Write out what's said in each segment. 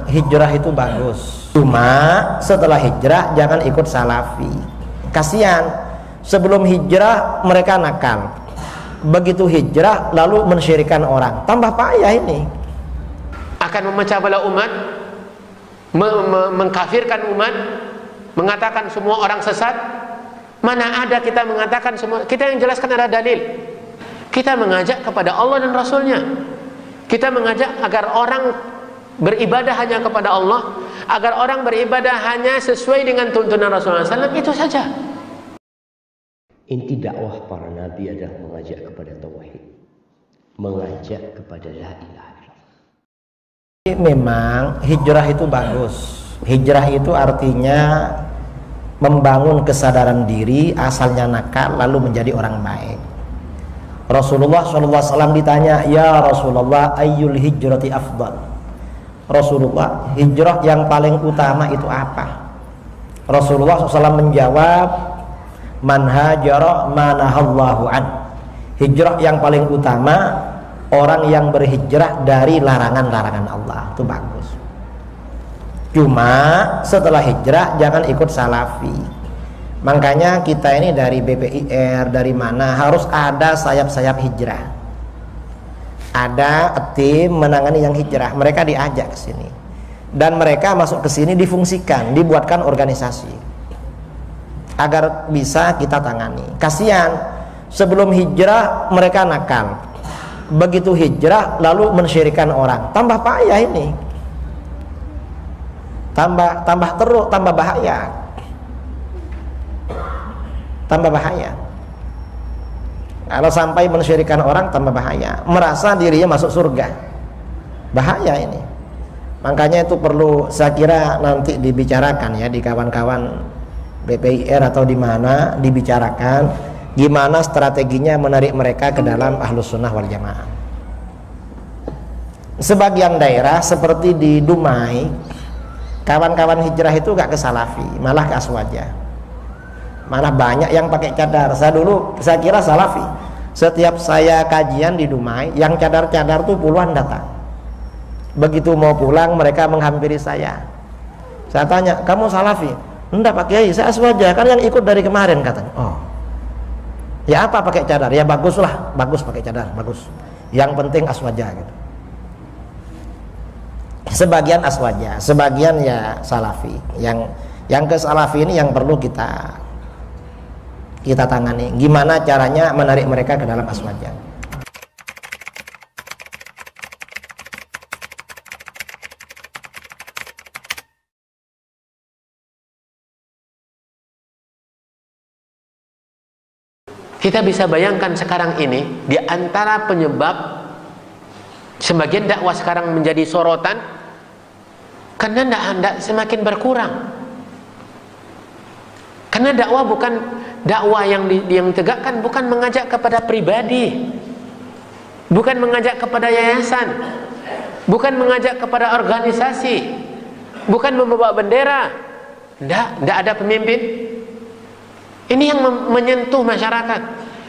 Hijrah itu bagus, cuma setelah hijrah jangan ikut salafi. Kasihan, sebelum hijrah mereka nakal, begitu hijrah lalu mensyirikan orang, tambah payah ini. Akan memecah belah umat, mengkafirkan umat, mengatakan semua orang sesat. Mana ada kita mengatakan semua? Kita yang jelaskan ada dalil. Kita mengajak kepada Allah dan Rasulnya. Kita mengajak agar orang beribadah hanya kepada Allah, agar orang beribadah hanya sesuai dengan tuntunan Rasulullah SAW. Itu saja. Inti dakwah para nabi adalah mengajak kepada tauhid, mengajak kepada la ilaha illallah. Memang hijrah itu bagus. Hijrah itu artinya membangun kesadaran diri, asalnya nakal lalu menjadi orang baik. Rasulullah SAW ditanya, ya Rasulullah, ayyul hijrati afdal? Rasulullah, hijrah yang paling utama itu apa? Rasulullah SAW menjawab, man hajara manahallahu an. Hijrah yang paling utama orang yang berhijrah dari larangan-larangan Allah. Itu bagus. Cuma setelah hijrah jangan ikut salafi. Makanya kita ini dari BPIR, dari mana harus ada sayap-sayap hijrah. Ada tim menangani yang hijrah, mereka diajak ke sini. Dan mereka masuk ke sini difungsikan, dibuatkan organisasi agar bisa kita tangani. Kasihan, sebelum hijrah mereka nakal. Begitu hijrah lalu mensyirikan orang, tambah payah ini. Tambah teruk, tambah bahaya. Tambah bahaya. Kalau sampai mensyirikan orang tambah bahaya. Merasa dirinya masuk surga. Bahaya ini. Makanya itu perlu, saya kira nanti dibicarakan ya di kawan-kawan BPIR atau di mana, dibicarakan gimana strateginya menarik mereka ke dalam Ahlus Sunnah wal Jamaah. Sebagian daerah seperti di Dumai, kawan-kawan hijrah itu gak ke salafi, malah ke aswaja. Malah banyak yang pakai cadar. Saya kira salafi. Setiap saya kajian di Dumai, yang cadar-cadar tuh puluhan datang. Begitu mau pulang mereka menghampiri saya. Saya tanya, kamu salafi? Enggak Pak Kiai, saya aswaja. Kan yang ikut dari kemarin katanya. Oh, ya apa pakai cadar? Ya baguslah, bagus pakai cadar, bagus. Yang penting aswaja gitu. Sebagian aswaja, sebagian ya salafi. Yang ke salafi ini yang perlu kita tangani. Gimana caranya menarik mereka ke dalam aswaja? Kita bisa bayangkan sekarang ini, di antara penyebab sebagian dakwah sekarang menjadi sorotan karena tidak semakin berkurang. Karena dakwah bukan dakwah yang ditegakkan, bukan mengajak kepada pribadi, bukan mengajak kepada yayasan, bukan mengajak kepada organisasi, bukan membawa bendera. Tidak ada pemimpin. Ini yang menyentuh masyarakat.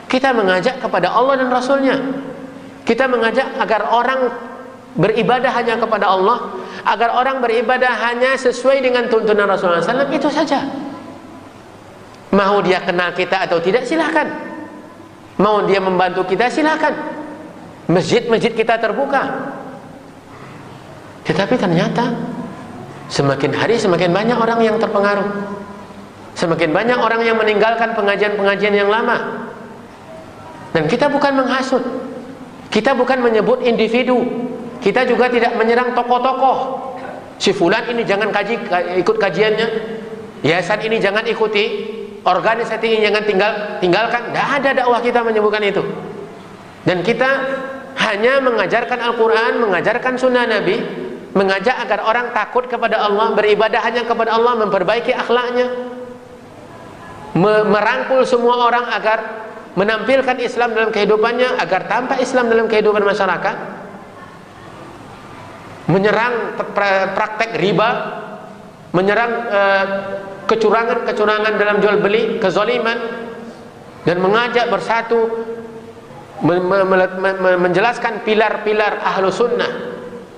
Kita mengajak kepada Allah dan Rasulnya. Kita mengajak agar orang beribadah hanya kepada Allah, agar orang beribadah hanya sesuai dengan tuntunan Rasulullah SAW. Itu saja. Mau dia kenal kita atau tidak, silahkan. Mau dia membantu kita, silahkan. Masjid-masjid kita terbuka. Tetapi ternyata semakin hari semakin banyak orang yang terpengaruh. Semakin banyak orang yang meninggalkan pengajian-pengajian yang lama. Dan kita bukan menghasut, kita bukan menyebut individu, kita juga tidak menyerang tokoh-tokoh. Si fulan ini jangan ikut kajiannya, yayasan ini jangan ikuti, organisasi ini jangan tinggalkan. Tidak ada dakwah kita menyebutkan itu. Dan kita hanya mengajarkan Al-Quran, mengajarkan sunnah Nabi, mengajak agar orang takut kepada Allah, beribadah hanya kepada Allah, memperbaiki akhlaknya, merangkul semua orang agar menampilkan Islam dalam kehidupannya, agar tampak Islam dalam kehidupan masyarakat, menyerang praktek riba, menyerang kecurangan dalam jual beli, kezaliman, dan mengajak bersatu, menjelaskan pilar-pilar ahlu sunnah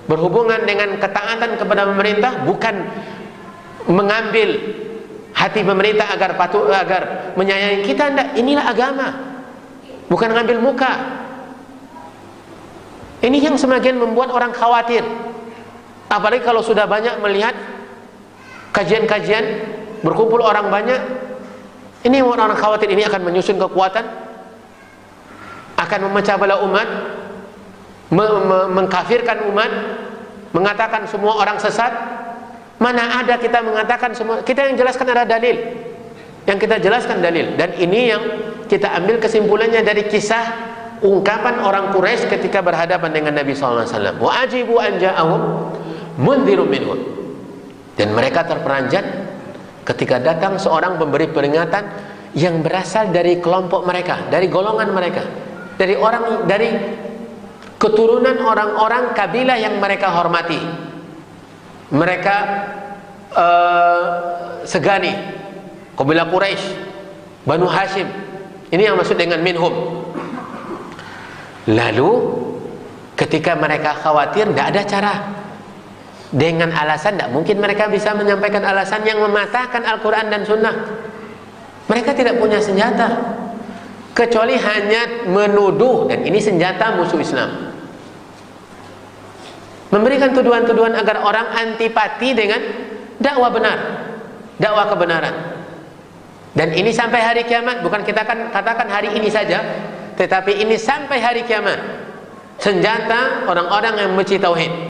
berhubungan dengan ketaatan kepada pemerintah, bukan mengambil hati pemerintah agar patuh, agar menyayangi kita. Tidak, inilah agama, bukan ngambil muka. Ini yang semakin membuat orang khawatir, apalagi kalau sudah banyak melihat kajian-kajian, berkumpul orang banyak. Ini orang khawatir ini akan menyusun kekuatan, akan memecah belah umat, mengkafirkan umat, mengatakan semua orang sesat. Mana ada kita mengatakan semua? Kita yang jelaskan ada dalil, yang kita jelaskan dalil. Dan ini yang kita ambil kesimpulannya dari kisah ungkapan orang Quraisy ketika berhadapan dengan Nabi SAW. Wa ajibu an ja'ahum mundhirun minhum. Dan mereka terperanjat ketika datang seorang pemberi peringatan yang berasal dari kelompok mereka, dari golongan mereka, dari keturunan orang-orang kabilah yang mereka hormati, mereka segani, kabilah Quraisy, Banu Hashim. Ini yang maksud dengan minhum. Lalu ketika mereka khawatir, tidak ada cara. Dengan alasan, tidak mungkin mereka bisa menyampaikan alasan yang mematahkan Al-Quran dan Sunnah. Mereka tidak punya senjata kecuali hanya menuduh, dan ini senjata musuh Islam, memberikan tuduhan-tuduhan agar orang antipati dengan dakwah benar, dakwah kebenaran. Dan ini sampai hari kiamat. Bukan kita kan katakan hari ini saja, tetapi ini sampai hari kiamat. Senjata orang-orang yang membenci tauhid.